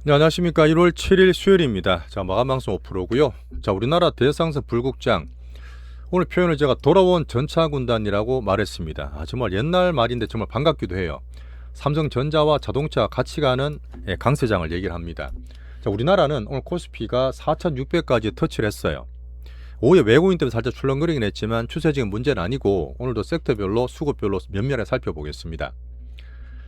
네, 안녕하십니까. 1월 7일 수요일입니다. 자, 마감방송 5%고요. 자, 우리나라 대상선 불국장. 오늘 표현을 제가 돌아온 전차군단이라고 말했습니다. 정말 옛날 말인데 정말 반갑기도 해요. 삼성전자와 자동차 같이 가는 강세장을 얘기를 합니다. 자, 우리나라는 오늘 코스피가 4,600까지 터치를 했어요. 오후에 외국인 때문에 살짝 출렁거리긴 했지만 추세적인 문제는 아니고 오늘도 섹터별로 수급별로 면밀하게 살펴보겠습니다.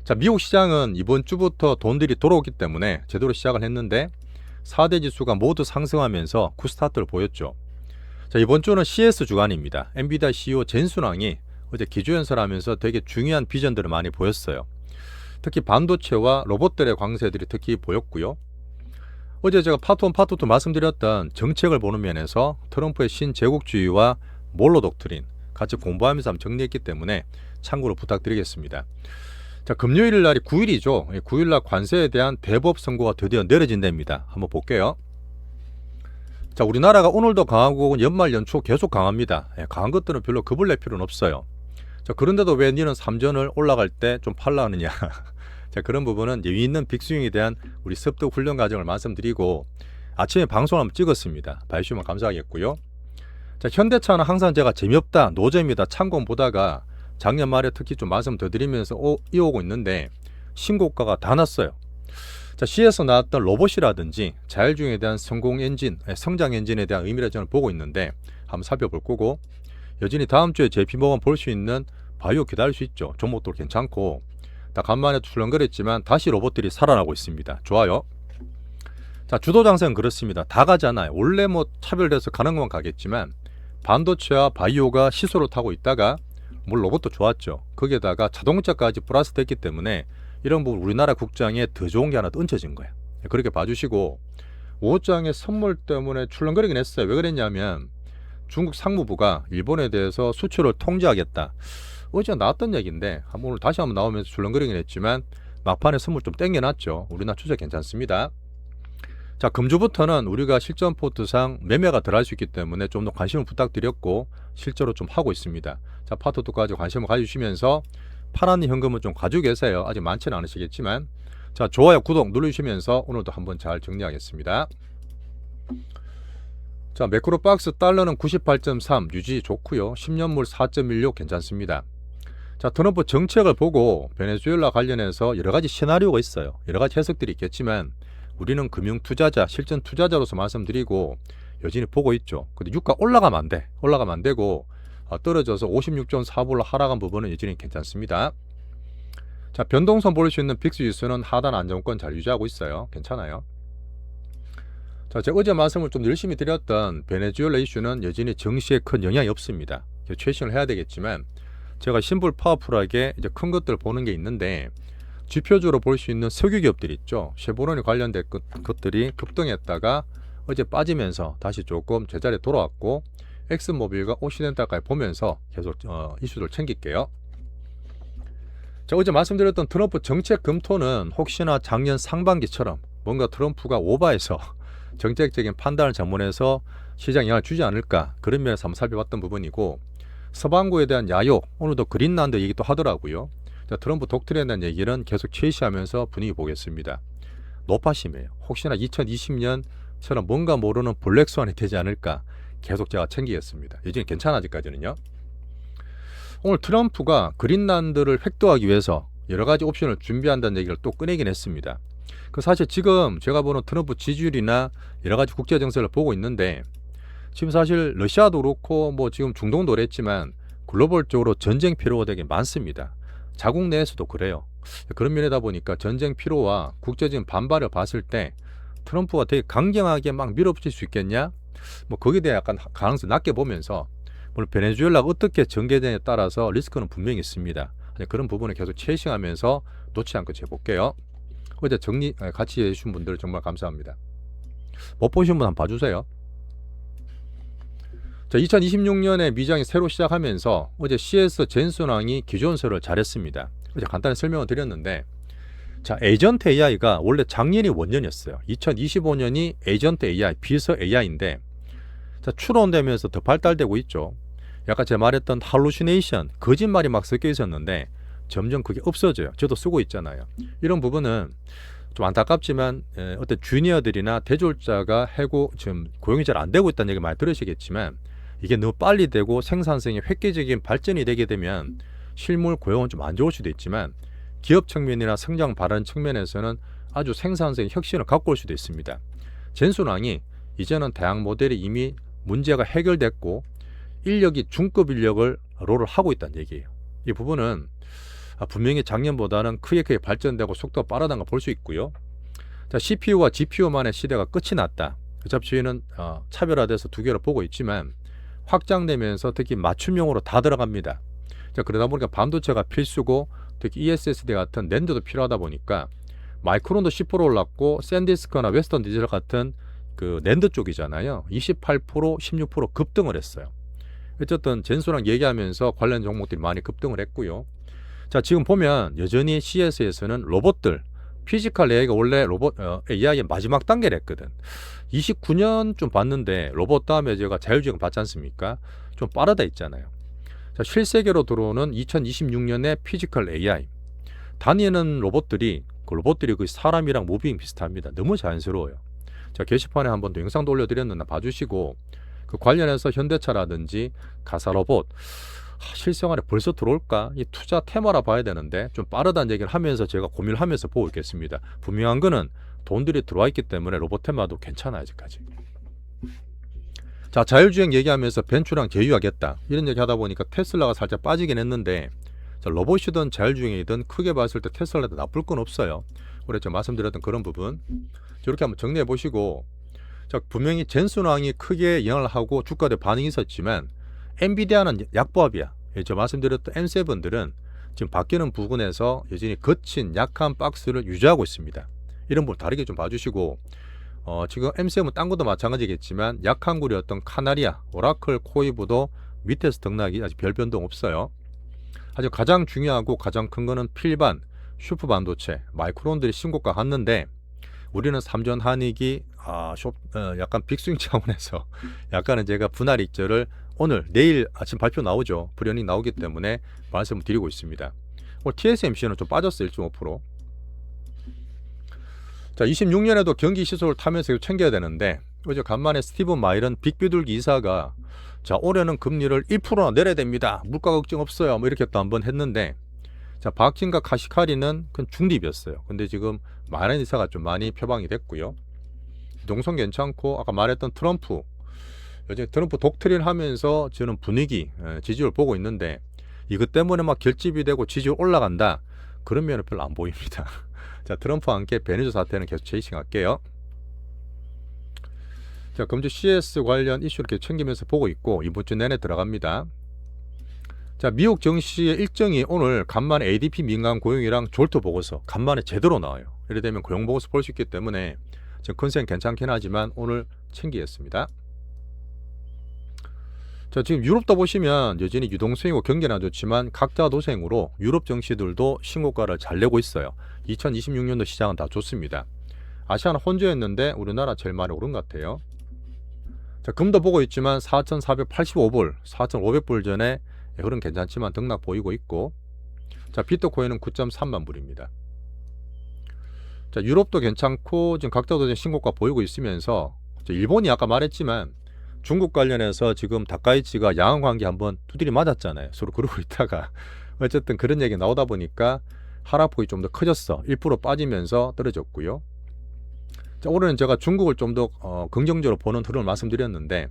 자, 미국 시장은 이번 주부터 돈들이 돌아오기 때문에 제대로 시작을 했는데 4대 지수가 모두 상승하면서 굿스타트를 보였죠. 자, 이번 주는 CS 주간입니다. 엔비디아 CEO 젠슨 왕이 어제 기조연설하면서 되게 중요한 비전들을 많이 보였어요. 특히 반도체와 로봇들의 광세들이 특히 보였고요. 어제 제가 파트 1, 파트 2 말씀드렸던 정책을 보는 면에서 트럼프의 신제국주의와 몰로 독트린 같이 공부하면서 한번 정리했기 때문에 참고로 부탁드리겠습니다. 자, 금요일 날이 9일이죠. 9일 날 관세에 대한 대법 선고가 드디어 내려진답니다. 한번 볼게요. 자, 우리나라가 오늘도 강하고 연말 연초 계속 강합니다. 강한 것들은 별로 겁을 낼 필요는 없어요. 자, 그런데도 왜 니는 3전을 올라갈 때 좀 팔라 하느냐. 자, 그런 부분은 예위 있는 빅스윙에 대한 우리 습득 훈련 과정을 말씀드리고 아침에 방송을 한번 찍었습니다. 봐주시면 감사하겠고요. 자, 현대차는 항상 제가 재미없다, 노잼이다, 참고 보다가 작년 말에 특히 좀 말씀 더 드리면서 이어오고 있는데 신고가가 다 났어요. 자, C에서 나왔던 로봇이라든지 자율주행에 대한 성공 엔진, 성장 엔진에 대한 의미를 저는 보고 있는데 한번 살펴볼 거고, 여전히 다음 주에 JP모건 볼 수 있는 바이오 기다릴 수 있죠. 종목도 괜찮고, 다 간만에 출렁거렸지만 다시 로봇들이 살아나고 있습니다. 좋아요. 자, 주도 장세는 그렇습니다. 다 가잖아요. 원래 뭐 차별돼서 가는 건 가겠지만 반도체와 바이오가 시소를 타고 있다가 물론 로봇도 좋았죠. 거기에다가 자동차까지 플러스 됐기 때문에 이런 부분 우리나라 국장에 더 좋은 게 하나 더 얹혀진 거예요. 그렇게 봐주시고, 5장의 선물 때문에 출렁거리긴 했어요. 왜 그랬냐면 중국 상무부가 일본에 대해서 수출을 통제하겠다. 어제 나왔던 얘기인데 오늘 다시 한번 나오면서 출렁거리긴 했지만 막판에 선물 좀 땡겨놨죠. 우리나라 추세 괜찮습니다. 자, 금주부터는 우리가 실전 포트상 매매가 덜할 수 있기 때문에 좀 더 관심을 부탁드렸고 실제로 좀 하고 있습니다. 자, 파트 2까지 관심을 가져주시면서 파란 현금은 좀 가지고 계세요. 아직 많지는 않으시겠지만, 자, 좋아요, 구독 눌러주시면서 오늘도 한번 잘 정리하겠습니다. 자, 매크로박스 달러는 98.3 유지 좋고요. 10년물 4.16 괜찮습니다. 자, 트럼프 정책을 보고 베네수엘라 관련해서 여러 가지 시나리오가 있어요. 여러 가지 해석들이 있겠지만 우리는 금융 투자자, 실전 투자자로서 말씀드리고 여전히 보고 있죠. 근데 유가 올라가면 안 돼. 올라가면 안 되고 떨어져서 56.4불로 하락한 부분은 여전히 괜찮습니다. 자, 변동성 볼 수 있는 빅스 지수는 하단 안정권 잘 유지하고 있어요. 괜찮아요. 자, 제가 어제 말씀을 좀 열심히 드렸던 베네수엘라 이슈는 여전히 정시에 큰 영향이 없습니다. 최신을 해야 되겠지만 제가 심플 파워풀하게 이제 큰 것들 보는 게 있는데, 지표적으로 볼 수 있는 석유 기업들 있죠. 쉐보론이 관련된 것들이 급등했다가 어제 빠지면서 다시 조금 제자리에 돌아왔고, 엑스모빌과 오시덴탈까지 보면서 계속 이슈들 챙길게요. 자, 어제 말씀드렸던 트럼프 정책 검토는 혹시나 작년 상반기처럼 뭔가 트럼프가 오버해서 정책적인 판단을 잘못해서 시장 영향을 주지 않을까, 그런 면에서 한번 살펴봤던 부분이고, 서방구에 대한 야욕, 오늘도 그린란드 얘기도 하더라고요. 자, 트럼프 독트린에 대한 얘기는 계속 최시하면서 분위기 보겠습니다. 노파심이에요. 혹시나 2020년처럼 뭔가 모르는 블랙스완이 되지 않을까, 계속 제가 챙기겠습니다. 여전히 괜찮아 아직까지는요. 오늘 트럼프가 그린란드를 획득하기 위해서 여러 가지 옵션을 준비한다는 얘기를 또 꺼내긴 했습니다. 그 사실 지금 제가 보는 트럼프 지지율이나 여러 가지 국제 정세를 보고 있는데, 지금 사실 러시아도 그렇고 뭐 지금 중동도 그랬지만 글로벌적으로 전쟁 피로가 되게 많습니다. 자국 내에서도 그래요. 그런 면이다 보니까 전쟁 피로와 국제적인 반발을 봤을 때 트럼프가 되게 강경하게 막 밀어붙일 수 있겠냐? 뭐 거기에 대해 약간 가능성 낮게 보면서, 물론 베네수엘라가 어떻게 전개되냐에 따라서 리스크는 분명히 있습니다. 그런 부분을 계속 체싱하면서 놓지 않고 재볼게요. 어제 정리 같이 해주신 분들 정말 감사합니다. 못 보신 분 한번 봐주세요. 자, 2026년에 미장이 새로 시작하면서 어제 CS 젠슨 왕이 기존설을 잘했습니다. 어제 간단히 설명을 드렸는데, 자, 에이전트 AI가 원래 작년이 원년이었어요. 2025년이 에이전트 AI, 비서 AI인데, 자, 추론되면서 더 발달되고 있죠. 약간 제가 말했던 할루시네이션, 거짓말이 막 섞여 있었는데 점점 그게 없어져요. 저도 쓰고 있잖아요. 이런 부분은 좀 안타깝지만 어떤 주니어들이나 대졸자가 해고 지금 고용이 잘 안 되고 있다는 얘기 많이 들으시겠지만 이게 너무 빨리 되고 생산성이 획기적인 발전이 되게 되면 실물 고용은 좀 안 좋을 수도 있지만 기업 측면이나 성장 발전 측면에서는 아주 생산성의 혁신을 갖고 올 수도 있습니다. 젠순왕이 이제는 대학 모델이 이미 문제가 해결됐고 인력이 중급 인력을 롤을 하고 있다는 얘기예요. 이 부분은 분명히 작년보다는 크게 발전되고 속도가 빠르다는 걸 볼 수 있고요. 자, CPU와 GPU만의 시대가 끝이 났다. 어차피 저희는 차별화돼서 두 개로 보고 있지만 확장되면서 특히 맞춤형으로 다 들어갑니다. 자, 그러다 보니까 반도체가 필수고 특히 ESSD 같은 낸드도 필요하다 보니까 마이크론도 10% 올랐고 샌디스크나 웨스턴 디지털 같은 그 낸드 쪽이잖아요. 28%, 16% 급등을 했어요. 어쨌든 젠수랑 얘기하면서 관련 종목들이 많이 급등을 했고요. 자, 지금 보면 여전히 CS에서는 로봇들, 피지컬 AI가 원래 로봇 AI의 마지막 단계를 했거든. 29년 좀 봤는데 로봇 다음에 제가 자율주행 봤지 않습니까? 좀 빠르다 했잖아요. 자, 실세계로 들어오는 2026년에 피지컬 AI. 다니는 로봇들이 그 사람이랑 무빙 비슷합니다. 너무 자연스러워요. 자, 게시판에 한번 더 영상도 올려드렸는데 봐주시고 그 관련해서 현대차라든지 가사로봇 실생활에 벌써 들어올까? 이 투자 테마라 봐야 되는데 좀 빠르다는 얘기를 하면서 제가 고민을 하면서 보고 있겠습니다. 분명한 거는 돈들이 들어와 있기 때문에 로봇 테마도 괜찮아요. 아직까지. 자, 자율주행 얘기하면서 벤츠랑 제휴하겠다 이런 얘기 하다 보니까 테슬라가 살짝 빠지긴 했는데 자, 로봇이든 자율주행이든 크게 봤을 때 테슬라도 나쁠 건 없어요. 우리 제가 말씀드렸던 그런 부분 이렇게 한번 정리해 보시고 자, 분명히 젠슨왕이 크게 영향을 하고 주가에 반응이 있었지만 엔비디아는 약보합이야. 저 말씀드렸던 M7들은 지금 바뀌는 부분에서 여전히 거친 약한 박스를 유지하고 있습니다. 이런 부분 다르게 좀 봐주시고 지금 M7 딴 것도 마찬가지겠지만 약한 구리였던 카나리아, 오라클, 코이브도 밑에서 등락이 아직 별 변동 없어요. 하지만 가장 중요하고 가장 큰 거는 필반, 슈퍼 반도체, 마이크론들이 신고가 갔는데 우리는 삼전 한익이 약간 빅스윙 차원에서 약간은 제가 분할 익절을 오늘 내일 아침 발표 나오죠. 불연익 나오기 때문에 말씀을 드리고 있습니다. 오늘 TSMC는 좀 빠졌어요. 1.5%. 자, 26년에도 경기 시설을 타면서 챙겨야 되는데 어제 간만에 스티븐 마일은 빅비둘기 이사가 자, 올해는 금리를 1%나 내려야 됩니다. 물가 걱정 없어요. 뭐 이렇게 또 한번 했는데 자, 박진과 카시카리는 그건 중립이었어요. 근데 지금 마일은 이사가 좀 많이 표방이 됐고요. 동선 괜찮고 아까 말했던 트럼프 요즘 트럼프 독트린 하면서 저는 분위기 지지율 보고 있는데 이것 때문에 막 결집이 되고 지지율 올라간다 그런 면은 별로 안 보입니다. 자, 트럼프와 함께 베네수 사태는 계속 체이싱 할게요. 자, 금주 CS 관련 이슈를 계속 챙기면서 보고 있고 이번 주 내내 들어갑니다. 자, 미국 정시의 일정이 오늘 간만에 ADP 민간 고용이랑 졸트 보고서 간만에 제대로 나와요. 이래 되면 고용 보고서 볼 수 있기 때문에 지금 컨센 괜찮긴 하지만 오늘 챙기겠습니다. 자, 지금 유럽도 보시면 여전히 유동성이고 경기는 안 좋지만 각자 도생으로 유럽 정시들도 신고가를 잘 내고 있어요. 2026년도 시장은 다 좋습니다. 아시아는 혼조였는데 우리나라 제일 많이 오른 것 같아요. 자, 금도 보고 있지만 4,485불, 4,500불 전에 흐름 괜찮지만 등락 보이고 있고 자, 비트코인은 9.3만 불입니다. 자, 유럽도 괜찮고 지금 각자 도생 신고가 보이고 있으면서 일본이 아까 말했지만 중국 관련해서 지금 다카이치가 양안 관계 한번 두드리 맞았잖아요. 서로 그러고 있다가 어쨌든 그런 얘기 나오다 보니까 하락폭이 좀 더 커졌어. 1% 빠지면서 떨어졌고요. 자, 오늘은 제가 중국을 좀 더 긍정적으로 보는 흐름을 말씀드렸는데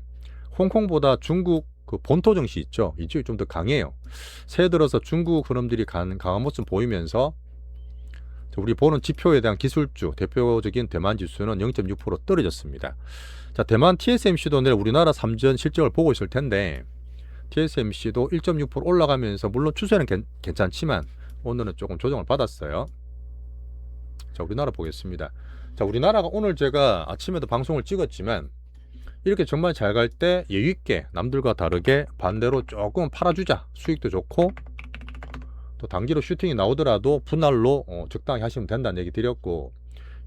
홍콩보다 중국 그 본토 증시 있죠. 이쪽이 좀 더 강해요. 새해 들어서 중국 흐름들이 강한 모습 보이면서 우리 보는 지표에 대한 기술주 대표적인 대만 지수는 0.6% 떨어졌습니다. 자, 대만 TSMC도 내일 우리나라 3전 실적을 보고 있을 텐데 TSMC도 1.6% 올라가면서 물론 추세는 괜찮지만 오늘은 조금 조정을 받았어요. 자, 우리나라 보겠습니다. 자, 우리나라가 오늘 제가 아침에도 방송을 찍었지만 이렇게 정말 잘 갈 때 여유있게 남들과 다르게 반대로 조금 팔아주자. 수익도 좋고 또 단기로 슈팅이 나오더라도 분할로 적당히 하시면 된다는 얘기 드렸고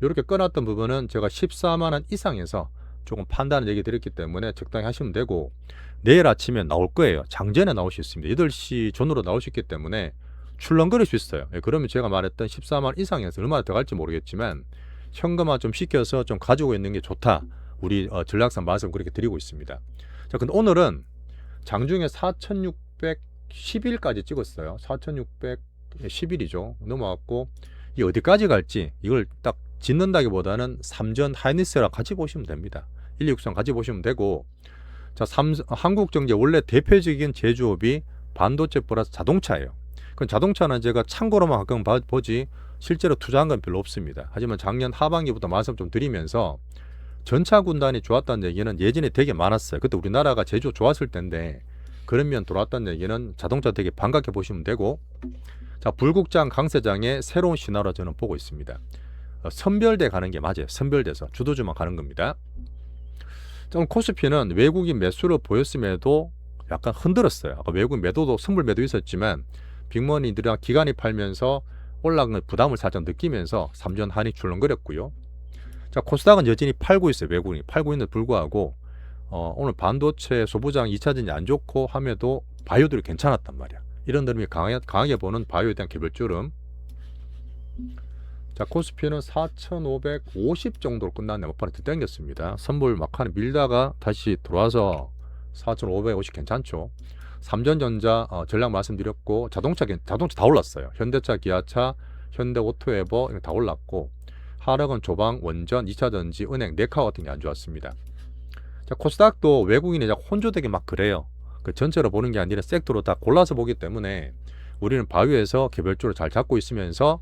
이렇게 끊었던 부분은 제가 14만원 이상에서 조금 판단을 얘기 드렸기 때문에 적당히 하시면 되고 내일 아침에 나올 거예요. 장전에 나올 수 있습니다. 8시 전후로 나올 수 있기 때문에 출렁거릴 수 있어요. 그러면 제가 말했던 14만원 이상에서 얼마나 더 갈지 모르겠지만 현금화 좀 시켜서 좀 가지고 있는 게 좋다. 우리 전략상 말씀 그렇게 드리고 있습니다. 자, 근데 오늘은 장중에 4,611까지 찍었어요. 4,611이죠. 넘어왔고 이 어디까지 갈지 이걸 딱 짓는다기보다는 삼전 하이닉스랑 같이 보시면 됩니다. 163 같이 보시면 되고, 자, 한국전기제 원래 대표적인 제조업이 반도체 플러스 자동차예요. 그 자동차는 제가 참고로만 가끔 보지 실제로 투자한 건 별로 없습니다. 하지만 작년 하반기부터 말씀 좀 드리면서 전차 군단이 좋았다는 얘기는 예전에 되게 많았어요. 그때 우리나라가 제조 좋았을 텐데 그런 면 돌아왔다는 얘기는 자동차 되게 반갑게 보시면 되고, 자, 불국장 강세장의 새로운 신화로 저는 보고 있습니다. 선별돼 가는 게 맞아요. 선별돼서 주도주만 가는 겁니다. 자, 오늘 코스피는 외국인 매수를 보였음에도 약간 흔들었어요. 아까 외국인 매도도 선물 매도 있었지만 빅머니들이랑 기관이 팔면서 올라간 부담을 살짝 느끼면서 삼전 한이 출렁거렸고요. 자, 코스닥은 여전히 팔고 있어요. 외국인이 팔고 있는데 불구하고 오늘 반도체 소부장 2차전이 안 좋고 함에도 바이오들이 괜찮았단 말이야. 이런 흐름이 강하게 보는 바이오에 대한 개별주름. 자, 코스피는 4,550 정도로 끝났네. 5% 땡겼습니다. 선물 막판에 밀다가 다시 들어와서 4,550 괜찮죠. 삼전전자 전략 말씀드렸고, 자동차 다 올랐어요. 현대차, 기아차, 현대오토에버 다 올랐고, 하락은 조방, 원전, 2차전지, 은행, 네카 같은 게 안 좋았습니다. 자, 코스닥도 외국인이 혼조되게 막 그래요. 그 전체로 보는 게 아니라 섹터로 다 골라서 보기 때문에 우리는 바위에서 개별적으로 잘 잡고 있으면서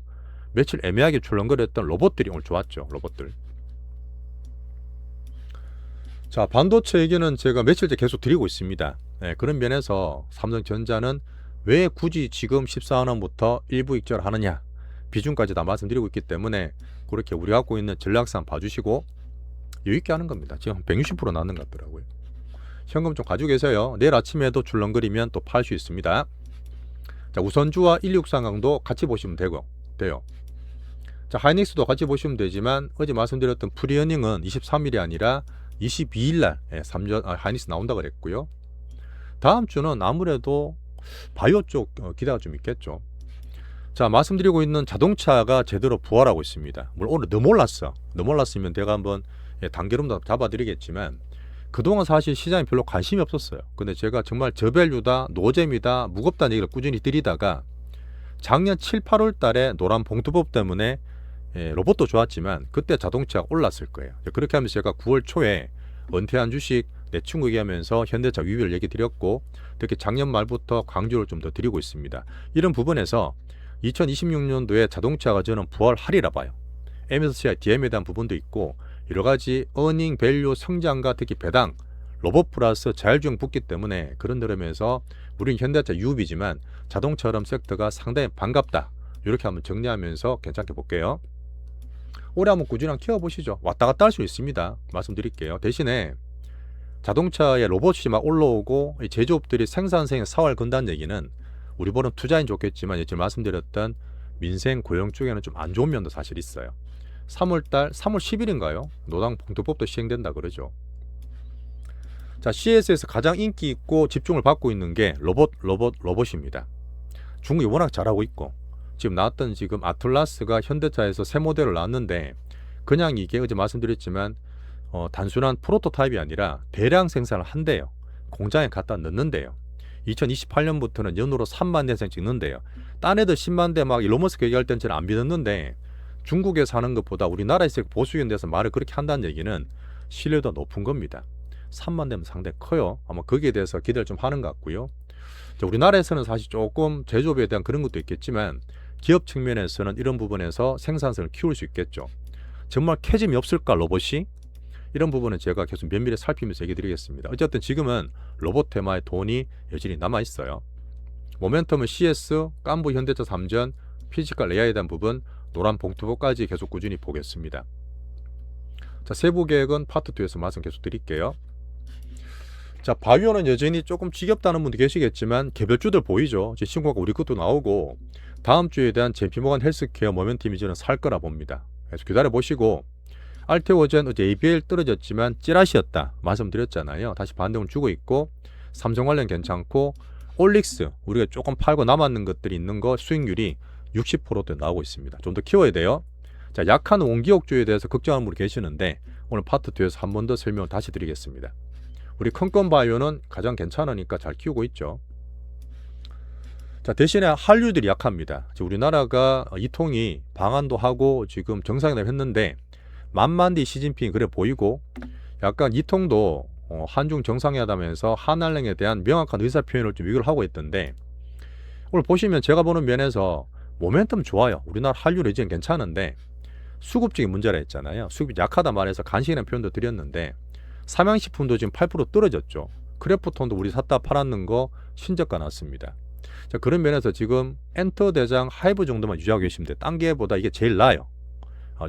며칠 애매하게 출렁거렸던 로봇들이 오늘 좋았죠. 로봇들. 자, 반도체 얘기는 제가 며칠째 계속 드리고 있습니다. 네, 그런 면에서 삼성전자는 왜 굳이 지금 14원부터 일부 익절하느냐 비중까지 다 말씀드리고 있기 때문에 그렇게 우리 갖고 있는 전략상 봐주시고 여유있게 하는 겁니다. 지금 160% 나는 것 같더라고요. 현금 좀 가지고 계세요. 내일 아침에도 출렁거리면 또 팔 수 있습니다. 자, 우선주와 163강도 같이 보시면 돼요. 자, 하이닉스도 같이 보시면 되지만 어제 말씀드렸던 프리어닝은 23일이 아니라 22일날 하이닉스 나온다 그랬고요. 다음 주는 아무래도 바이오 쪽 기대가 좀 있겠죠. 자, 말씀드리고 있는 자동차가 제대로 부활하고 있습니다. 물론 오늘 너무 올랐으면 제가 한번 단계름도 잡아드리겠지만 그동안 사실 시장에 별로 관심이 없었어요. 근데 제가 정말 저밸류다, 노잼이다, 무겁다는 얘기를 꾸준히 드리다가 작년 7, 8월 달에 노란 봉투법 때문에 로봇도 좋았지만 그때 자동차가 올랐을 거예요. 그렇게 하면서 제가 9월 초에 은퇴한 주식 내 친구 얘기하면서 현대차 위별 얘기 드렸고, 특히 작년 말부터 강조를 좀 더 드리고 있습니다. 이런 부분에서 2026년도에 자동차가 저는 부활하리라 봐요. MSCI DM에 대한 부분도 있고 여러 가지 어닝, 밸류, 성장과 특히 배당, 로봇 플러스 자율주행 붙기 때문에 그런 흐름에서 우린 현대차 유업이지만 자동차럼 섹터가 상당히 반갑다. 이렇게 한번 정리하면서 괜찮게 볼게요. 올해 한번 꾸준히 키워보시죠. 왔다 갔다 할 수 있습니다. 말씀드릴게요. 대신에 자동차의 로봇이 막 올라오고 제조업들이 생산성에 사활 건다는 얘기는 우리 보는 투자인 좋겠지만 예전에 말씀드렸던 민생 고용 쪽에는 좀 안 좋은 면도 사실 있어요. 3월 10일인가요? 노당 봉투법도 시행된다 그러죠. 자, CS에서 가장 인기 있고 집중을 받고 있는 게 로봇입니다. 중국이 워낙 잘하고 있고 지금 나왔던 지금 아틀라스가 현대차에서 새 모델을 나왔는데 그냥 이게 어제 말씀드렸지만 단순한 프로토타입이 아니라 대량 생산을 한대요. 공장에 갖다 넣는데요. 2028년부터는 연으로 3만 대씩 찍는데요. 딴 애들 10만 대 막 일론 머스크 얘기할 땐 저는 안 믿었는데 중국에 사는 것보다 우리나라에서 보수견 돼서 말을 그렇게 한다는 얘기는 신뢰도가 높은 겁니다. 3만 대면 상당히 커요. 아마 거기에 대해서 기대를 좀 하는 것 같고요. 자, 우리나라에서는 사실 조금 제조업에 대한 그런 것도 있겠지만 기업 측면에서는 이런 부분에서 생산성을 키울 수 있겠죠. 정말 캐짐이 없을까 로봇이? 이런 부분은 제가 계속 면밀히 살피면서 얘기 드리겠습니다. 어쨌든 지금은 로봇 테마의 돈이 여전히 남아있어요. 모멘텀은 CS, 깐부 현대차 3전, 피지컬 AI에 대한 부분, 노란 봉투보까지 계속 꾸준히 보겠습니다. 자, 세부 계획은 파트 2에서 말씀 계속 드릴게요. 자, 바이오는 여전히 조금 지겹다는 분도 계시겠지만 개별주들 보이죠. 제 친구가 우리 것도 나오고 다음 주에 대한 JP모건 헬스케어 모멘텀이 저는 살 거라 봅니다. 그래서 기다려 보시고, 알테오젠 어제 ABL 떨어졌지만 찌라시였다 말씀드렸잖아요. 다시 반등을 주고 있고, 삼성 관련 괜찮고, 올릭스 우리가 조금 팔고 남았는 것들이 있는 거 수익률이 60%대 나오고 있습니다. 좀 더 키워야 돼요. 자, 약한 원기옥주에 대해서 걱정하는 분이 계시는데 오늘 파트 2에서 한 번 더 설명을 다시 드리겠습니다. 우리 컨건바이오는 가장 괜찮으니까 잘 키우고 있죠. 자, 대신에 한류들이 약합니다. 우리나라가 이통이 방한도 하고 지금 정상회담 했는데 만만디 시진핑이 그래 보이고 약간 이통도 한중 정상회담에서 한한령에 대한 명확한 의사표현을 좀 위로를 하고 있던데 오늘 보시면 제가 보는 면에서 모멘텀 좋아요. 우리나라 한류 레지는 괜찮은데 수급적인 문제라 했잖아요. 수급이 약하다 말해서 간신이라는 표현도 드렸는데 삼양식품도 지금 8% 떨어졌죠. 크래프톤도 우리 샀다 팔았는 거 신저가 났습니다. 자, 그런 면에서 지금 엔터 대장 하이브 정도만 유지하고 계시면 돼요. 딴 게보다 이게 제일 나아요.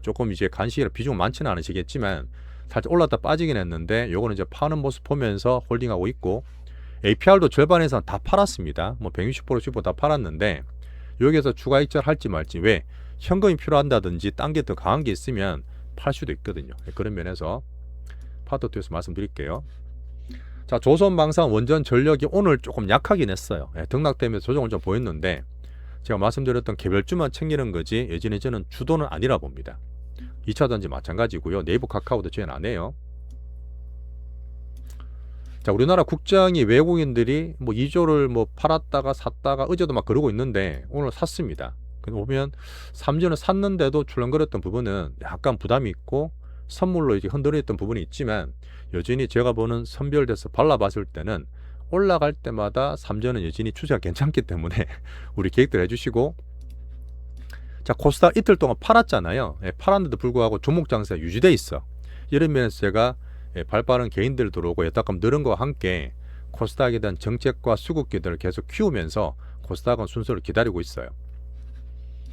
조금 이제 간식이라 비중 많지는 않으시겠지만 살짝 올랐다 빠지긴 했는데 요거는 이제 파는 모습 보면서 홀딩하고 있고 APR도 절반 이상 다 팔았습니다. 뭐 160% 다 팔았는데 여기에서 추가 익절 할지 말지 왜 현금이 필요한다든지 딴 게 더 강한 게 있으면 팔 수도 있거든요. 그런 면에서 파트 2에서 말씀드릴게요. 자, 조선방산 원전 전력이 오늘 조금 약하긴 했어요. 등락되면서 조정을 좀 보였는데 제가 말씀드렸던 개별주만 챙기는 거지 예전에 저는 주도는 아니라 봅니다. 2차전지 마찬가지고요. 네이버 카카오도 지원 안 해요. 자, 우리나라 국장이 외국인들이 뭐 2조를 뭐 팔았다가 샀다가 어제도 막 그러고 있는데 오늘 샀습니다. 근데 보면 3조는 샀는데도 출렁거렸던 부분은 약간 부담이 있고 선물로 이제 흔들렸던 부분이 있지만 여전히 제가 보는 선별돼서 발라봤을 때는 올라갈 때마다 3조는 여전히 추세가 괜찮기 때문에 우리 계획들 해주시고 자, 코스닥 이틀 동안 팔았잖아요. 팔았는데도 불구하고 종목 장세가 유지돼 있어. 이런 면에서 제가 발빠른 개인들 들어오고 여타감 늘은 거와 함께 코스닥에 대한 정책과 수급기들을 계속 키우면서 코스닥은 순서를 기다리고 있어요.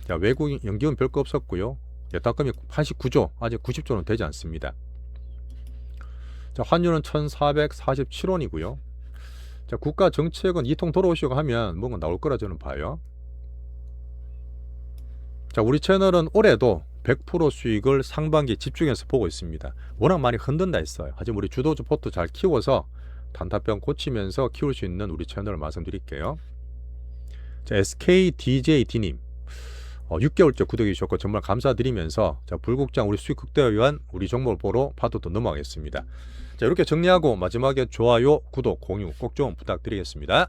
자, 외국인 연기은 별거 없었고요. 여타감이 89조, 아직 90조는 되지 않습니다. 자, 환율은 1447원이고요. 자, 국가 정책은 이통 돌아오시고 하면 뭔가 나올 거라 저는 봐요. 자, 우리 채널은 올해도 100% 수익을 상반기 집중해서 보고 있습니다. 워낙 많이 흔든다 했어요. 하지만 우리 주도주 포트 잘 키워서 단타병 고치면서 키울 수 있는 우리 채널을 말씀드릴게요. 자, SKDJD님 6개월째 구독해 주셨고 정말 감사드리면서 자, 불국장 우리 수익 극대화 위한 우리 종목을 보러 파도 또 넘어가겠습니다. 자, 이렇게 정리하고 마지막에 좋아요, 구독, 공유 꼭 좀 부탁드리겠습니다.